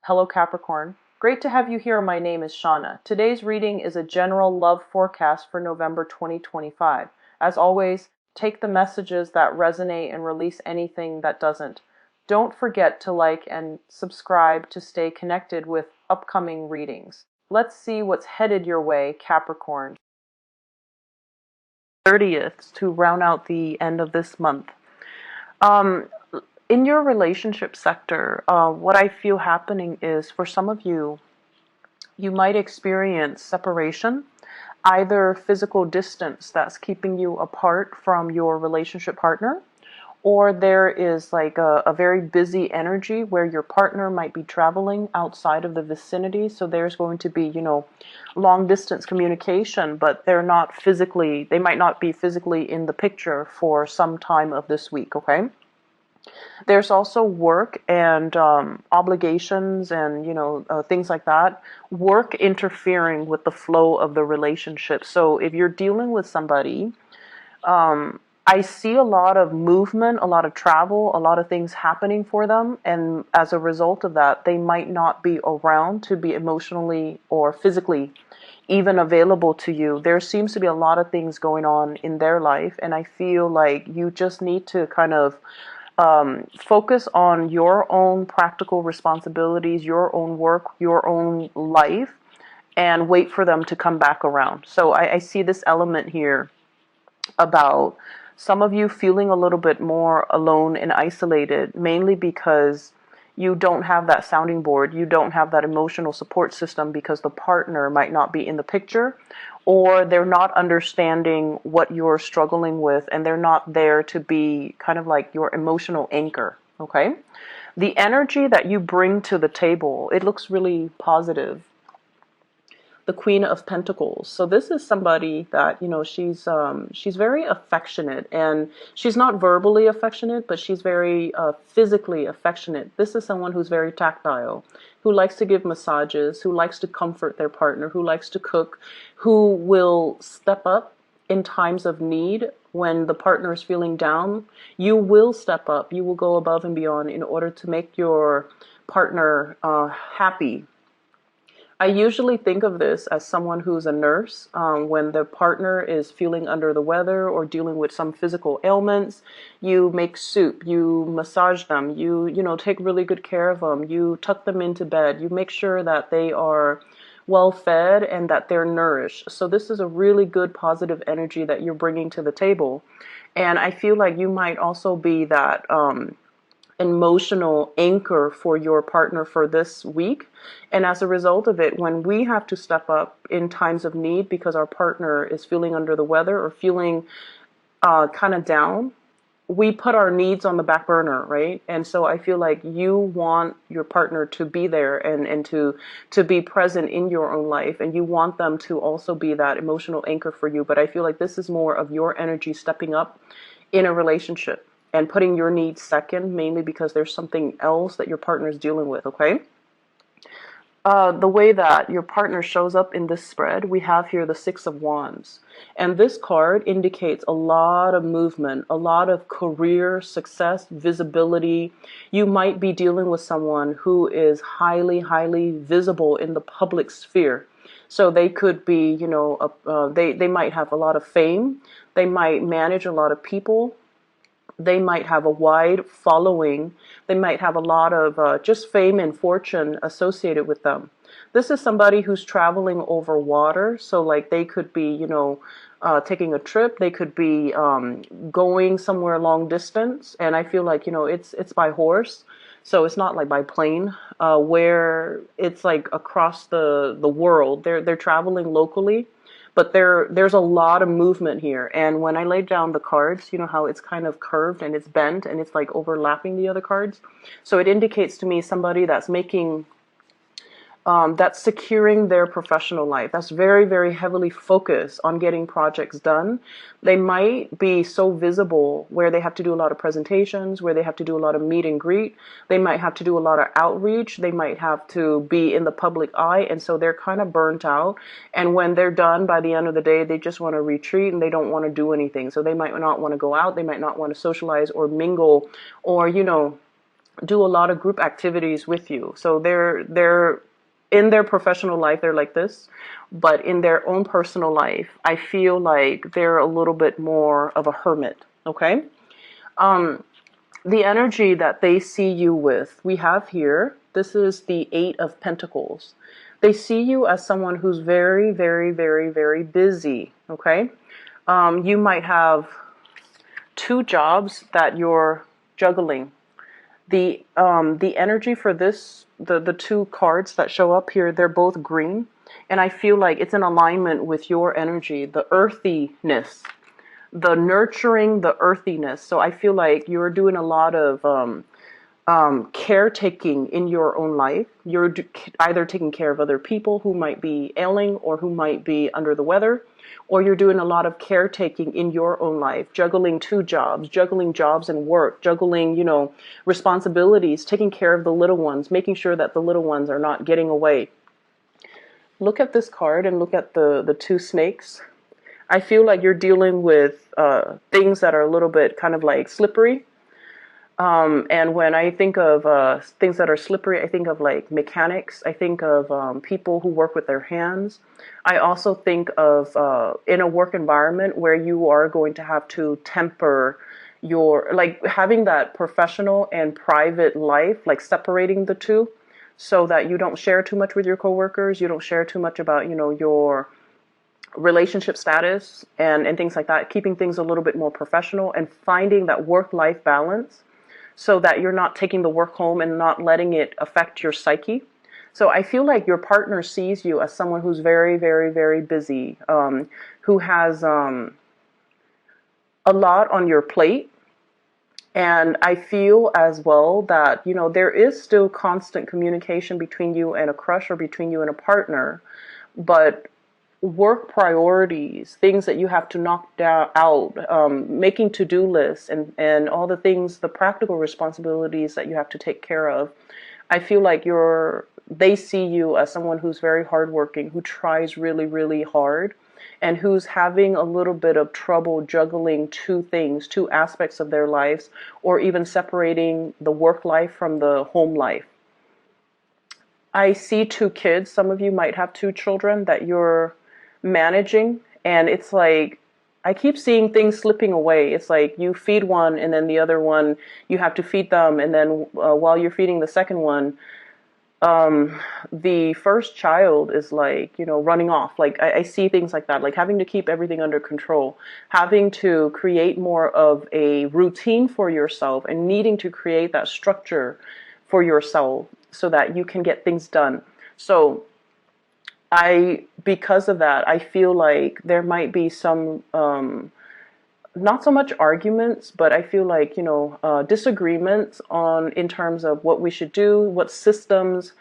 Hello Capricorn. Great to have you here. My name is Shauna. Today's reading is a general love forecast for November 2025. As always, take the messages that resonate and release anything that doesn't. Don't forget to like and subscribe to stay connected with upcoming readings. Let's see what's headed your way, Capricorn. 30th to round out the end of this month. In your relationship sector, what I feel happening is for some of you, you might experience separation, either physical distance that's keeping you apart from your relationship partner, or there is like a very busy energy where your partner might be traveling outside of the vicinity. So there's going to be, long distance communication, but they might not be physically in the picture for some time of this week, okay? There's also work and obligations and, things like that. Work interfering with the flow of the relationship. So if you're dealing with somebody, I see a lot of movement, a lot of travel, a lot of things happening for them. And as a result of that, they might not be around to be emotionally or physically even available to you. There seems to be a lot of things going on in their life. And I feel like you just need to kind of focus on your own practical responsibilities, your own work, your own life, and wait for them to come back around. So I see this element here about some of you feeling a little bit more alone and isolated, mainly because you don't have that sounding board, you don't have that emotional support system because the partner might not be in the picture, or they're not understanding what you're struggling with, and they're not there to be kind of like your emotional anchor, okay? The energy that you bring to the table, it looks really positive. The Queen of Pentacles. So this is somebody that, she's very affectionate, and she's not verbally affectionate, but she's very physically affectionate. This is someone who's very tactile, who likes to give massages, who likes to comfort their partner, who likes to cook, who will step up in times of need. When the partner is feeling down, you will step up. You will go above and beyond in order to make your partner happy. I usually think of this as someone who's a nurse. When the partner is feeling under the weather or dealing with some physical ailments, you make soup, you massage them, you take really good care of them, you tuck them into bed, you make sure that they are well fed and that they're nourished. So this is a really good positive energy that you're bringing to the table. And I feel like you might also be that emotional anchor for your partner for this week. And as a result of it, when we have to step up in times of need because our partner is feeling under the weather or feeling kind of down, we put our needs on the back burner, right? And so I feel like you want your partner to be there and to be present in your own life, and you want them to also be that emotional anchor for you. But I feel like this is more of your energy stepping up in a relationship and putting your needs second, mainly because there's something else that your partner is dealing with, okay? The way that your partner shows up in this spread, we have here the Six of Wands. And this card indicates a lot of movement, a lot of career success, visibility. You might be dealing with someone who is highly, highly visible in the public sphere. So they could be, they might have a lot of fame. They might manage a lot of people. They might have a wide following. They might have a lot of just fame and fortune associated with them. This is somebody who's traveling over water. So like they could be, taking a trip. They could be going somewhere long distance. And I feel like, it's by horse. So it's not like by plane, where it's like across the world. They're traveling locally. But there's a lot of movement here. And when I laid down the cards, you know how it's kind of curved and it's bent and it's like overlapping the other cards. So it indicates to me somebody that's making, that's securing their professional life. That's very, very heavily focused on getting projects done. They might be so visible where they have to do a lot of presentations, where they have to do a lot of meet and greet. They might have to do a lot of outreach. They might have to be in the public eye. And so they're kind of burnt out. And when they're done, by the end of the day, they just want to retreat and they don't want to do anything. So they might not want to go out. They might not want to socialize or mingle or, do a lot of group activities with you. So they're in their professional life, they're like this, but in their own personal life, I feel like they're a little bit more of a hermit. Okay. The energy that they see you with, we have here, this is the Eight of Pentacles. They see you as someone who's very, very, very, very busy. Okay. You might have two jobs that you're juggling. The energy for this, the two cards that show up here, they're both green, and I feel like it's in alignment with your energy, the earthiness, the nurturing, the earthiness. So I feel like you're doing a lot of caretaking in your own life. You're either taking care of other people who might be ailing or who might be under the weather, or you're doing a lot of caretaking in your own life, juggling two jobs, juggling jobs and work, juggling, responsibilities, taking care of the little ones, making sure that the little ones are not getting away. Look at this card and look at the two snakes. I feel like you're dealing with things that are a little bit kind of like slippery. And when I think of things that are slippery, I think of like mechanics. I think of people who work with their hands. I also think of in a work environment where you are going to have to temper your, like having that professional and private life, like separating the two so that you don't share too much with your coworkers. You don't share too much about, your relationship status and things like that, keeping things a little bit more professional and finding that work-life balance, so that you're not taking the work home and not letting it affect your psyche. So I feel like your partner sees you as someone who's very, very, very busy, who has a lot on your plate. And I feel as well that, there is still constant communication between you and a crush or between you and a partner, but work priorities, things that you have to knock out, making to-do lists and all the things, the practical responsibilities that you have to take care of. I feel like they see you as someone who's very hardworking, who tries really, really hard, and who's having a little bit of trouble juggling two things, two aspects of their lives, or even separating the work life from the home life. I see two kids. Some of you might have two children that you're managing, and it's like I keep seeing things slipping away. It's like you feed one and then the other one you have to feed them, and then while you're feeding the second one, the first child is like, running off. Like I see things like that, like having to keep everything under control, having to create more of a routine for yourself and needing to create that structure for yourself so that you can get things done. So because of that, I feel like there might be some, not so much arguments, but I feel like, disagreements in terms of what we should do, what systems,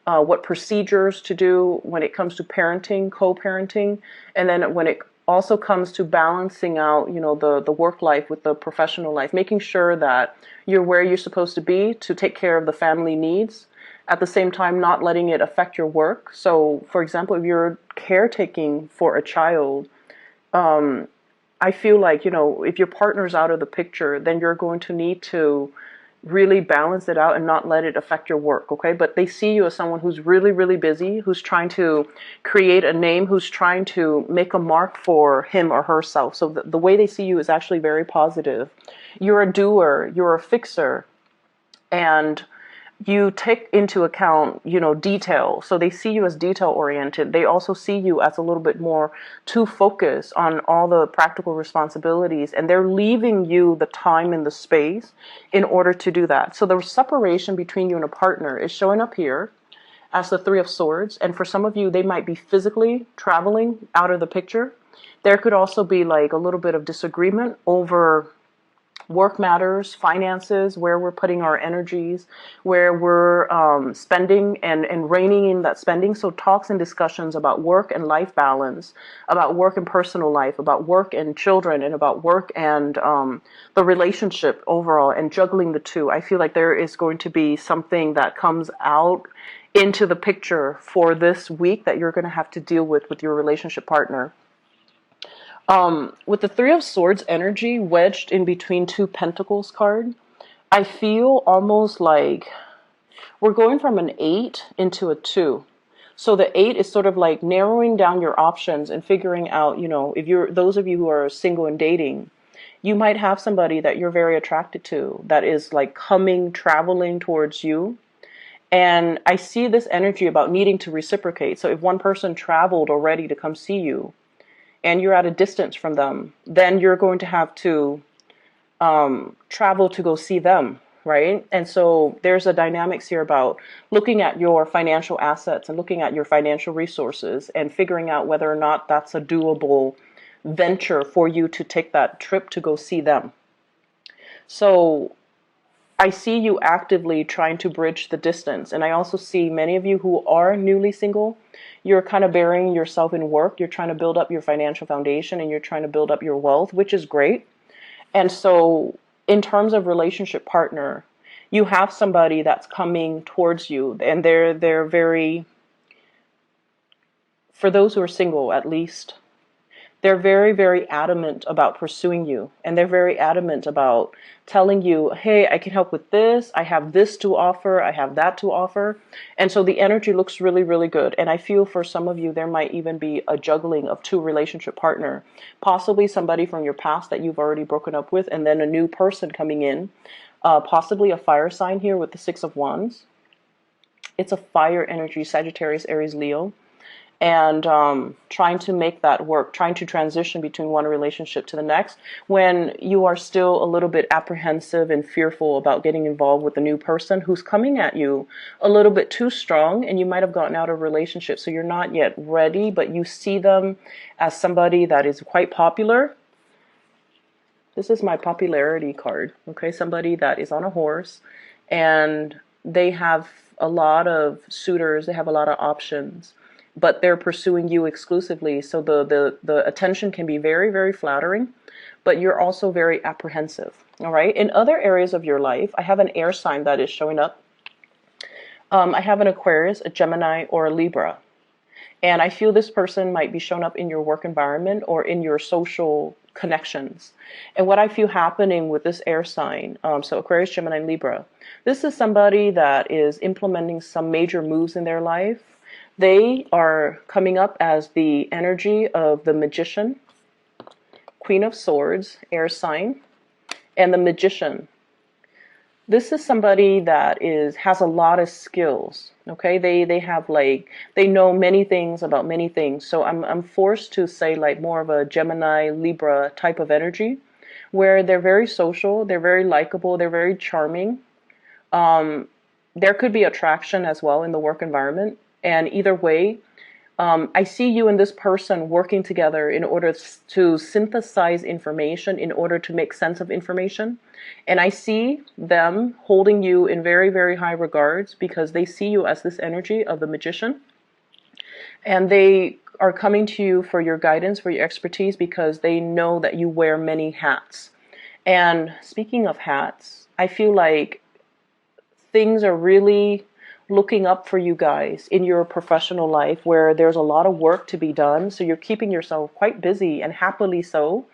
what procedures to do when it comes to parenting, co-parenting, and then when it also comes to balancing out, the work life with the professional life, making sure that you're where you're supposed to be to take care of the family needs, at the same time not letting it affect your work. So, for example, if you're caretaking for a child, I feel like, if your partner's out of the picture, then you're going to need to really balance it out and not let it affect your work, okay? But they see you as someone who's really, really busy, who's trying to create a name, who's trying to make a mark for him or herself. So the way they see you is actually very positive. You're a doer, you're a fixer, and you take into account, detail. So they see you as detail oriented. They also see you as a little bit more to focus on all the practical responsibilities, and they're leaving you the time and the space in order to do that. So the separation between you and a partner is showing up here as the Three of Swords. And for some of you, they might be physically traveling out of the picture. There could also be like a little bit of disagreement over work matters, finances, where we're putting our energies, where we're spending and reining in that spending. So talks and discussions about work and life balance, about work and personal life, about work and children, and about work and the relationship overall, and juggling the two. I feel like there is going to be something that comes out into the picture for this week that you're going to have to deal with your relationship partner. With the Three of Swords energy wedged in between two Pentacles card, I feel almost like we're going from an 8 into a 2. So the 8 is sort of like narrowing down your options and figuring out, if you're those of you who are single and dating, you might have somebody that you're very attracted to that is like coming, traveling towards you. And I see this energy about needing to reciprocate. So if one person traveled already to come see you and you're at a distance from them, then you're going to have to travel to go see them, right? And so there's a dynamics here about looking at your financial assets and looking at your financial resources and figuring out whether or not that's a doable venture for you to take that trip to go see them. So I see you actively trying to bridge the distance. And I also see many of you who are newly single, you're kind of burying yourself in work. You're trying to build up your financial foundation and you're trying to build up your wealth, which is great. And so in terms of relationship partner, you have somebody that's coming towards you and they're very, for those who are single at least, they're very, very adamant about pursuing you. And they're very adamant about telling you, hey, I can help with this. I have this to offer. I have that to offer. And so the energy looks really, really good. And I feel for some of you, there might even be a juggling of two relationship partner, possibly somebody from your past that you've already broken up with, and then a new person coming in, possibly a fire sign here with the Six of Wands. It's a fire energy, Sagittarius, Aries, Leo. And trying to make that work, trying to transition between one relationship to the next when you are still a little bit apprehensive and fearful about getting involved with a new person who's coming at you a little bit too strong, and you might have gotten out of a relationship, so you're not yet ready, but you see them as somebody that is quite popular. This is my popularity card, okay? Somebody that is on a horse, and they have a lot of suitors, they have a lot of options, but they're pursuing you exclusively. So the attention can be very, very flattering, but you're also very apprehensive. All right. In other areas of your life, I have an air sign that is showing up. I have an Aquarius, a Gemini, or a Libra. And I feel this person might be shown up in your work environment or in your social connections. And what I feel happening with this air sign, so Aquarius, Gemini, Libra, this is somebody that is implementing some major moves in their life. They are coming up as the energy of the Magician, Queen of Swords, air sign, and the Magician. This is somebody that has a lot of skills. Okay, they have they know many things about many things. So I'm forced to say like more of a Gemini, Libra type of energy, where they're very social, they're very likable, they're very charming. There could be attraction as well in the work environment. And either way, I see you and this person working together in order to synthesize information, in order to make sense of information. And I see them holding you in very, very high regards because they see you as this energy of the Magician. And they are coming to you for your guidance, for your expertise, because they know that you wear many hats. And speaking of hats, I feel like things are really looking up for you guys in your professional life where there's a lot of work to be done. So you're keeping yourself quite busy and happily so.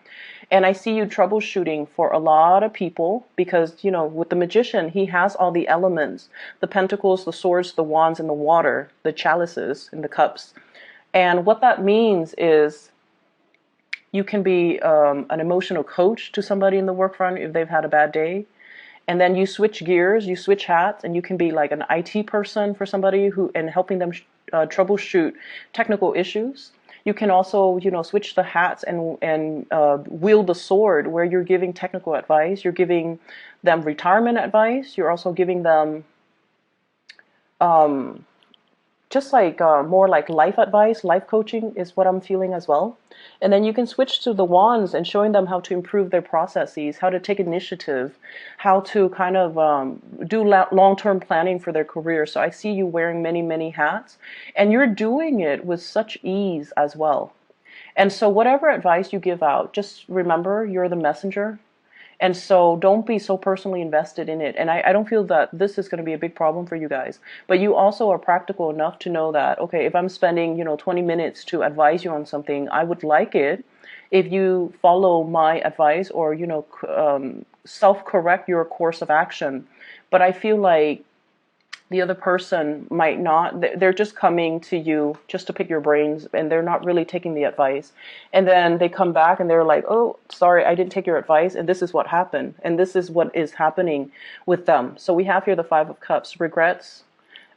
And I see you troubleshooting for a lot of people because, with the Magician, he has all the elements, the pentacles, the swords, the wands, and the water, the chalices and the cups. And what that means is you can be an emotional coach to somebody in the work front if they've had a bad day. And then you switch gears, you switch hats, and you can be like an IT person for somebody and helping them troubleshoot technical issues. You can also, switch the hats and wield the sword where you're giving technical advice. You're giving them retirement advice. You're also giving them just like more like life advice, life coaching is what I'm feeling as well. And then you can switch to the wands and showing them how to improve their processes, how to take initiative, how to kind of do long-term planning for their career. So I see you wearing many, many hats, and you're doing it with such ease as well. And so whatever advice you give out, just remember you're the messenger. And so don't be so personally invested in it. And I don't feel that this is going to be a big problem for you guys. But you also are practical enough to know that, okay, if I'm spending, 20 minutes to advise you on something, I would like it if you follow my advice or, self-correct your course of action. But I feel like the other person might not. They're just coming to you just to pick your brains, and they're not really taking the advice. And then they come back and they're like, oh, sorry, I didn't take your advice, and this is what happened, and this is what is happening with them. So we have here the Five of Cups, regrets,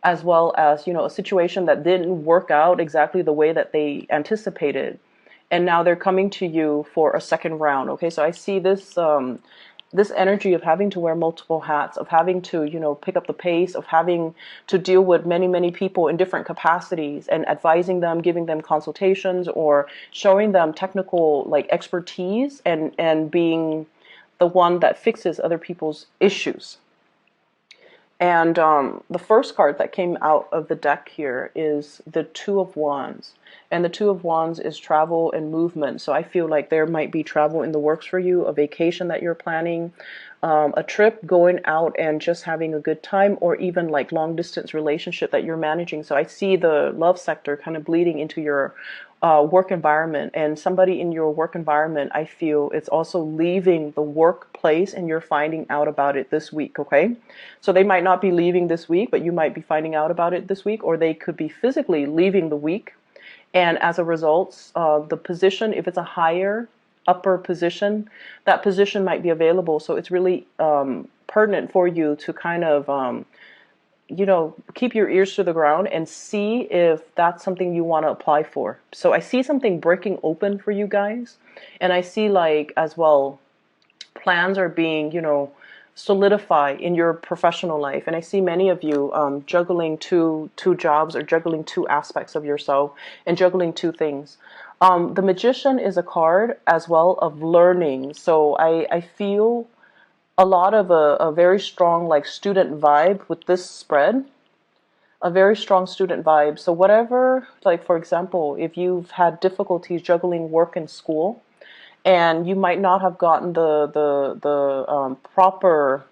as well as, a situation that didn't work out exactly the way that they anticipated. And now they're coming to you for a second round. Okay, so I see this energy of having to wear multiple hats, of having to, pick up the pace, of having to deal with many, many people in different capacities and advising them, giving them consultations, or showing them technical like expertise, and being the one that fixes other people's issues. And the first card that came out of the deck here is the Two of Wands. And the Two of Wands is travel and movement. So I feel like there might be travel in the works for you, a vacation that you're planning, a trip, going out and just having a good time, or even like long distance relationship that you're managing. So I see the love sector kind of bleeding into your work environment, and somebody in your work environment, I feel, it's also leaving the workplace, and you're finding out about it this week. Okay, so they might not be leaving this week, but you might be finding out about it this week, or they could be physically leaving the week, and as a result, the position, if it's a higher upper position, that position might be available. So it's really pertinent for you to kind of keep your ears to the ground and see if that's something you want to apply for. So I see something breaking open for you guys. And I see, like, as well, plans are being, solidify in your professional life. And I see many of you juggling two jobs, or juggling two aspects of yourself, and juggling two things. The Magician is a card as well of learning. So I feel a lot of a very strong like student vibe with this spread, a very strong student vibe. So whatever, like for example, if you've had difficulties juggling work and school, and you might not have gotten the proper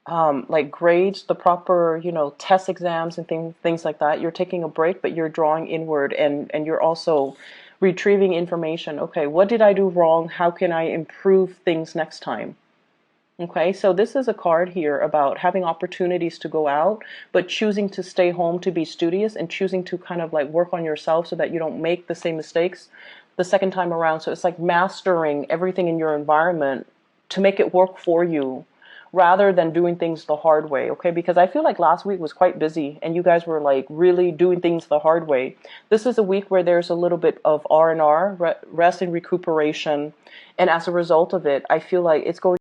like grades, the proper test exams and things like that. You're taking a break, but you're drawing inward, and you're also retrieving information. Okay, what did I do wrong? How can I improve things next time? Okay, so this is a card here about having opportunities to go out, but choosing to stay home to be studious, and choosing to kind of like work on yourself so that you don't make the same mistakes the second time around. So it's like mastering everything in your environment to make it work for you, rather than doing things the hard way. Okay, because I feel like last week was quite busy and you guys were like really doing things the hard way. This is a week where there's a little bit of R&R, rest and recuperation, and as a result of it, I feel like it's going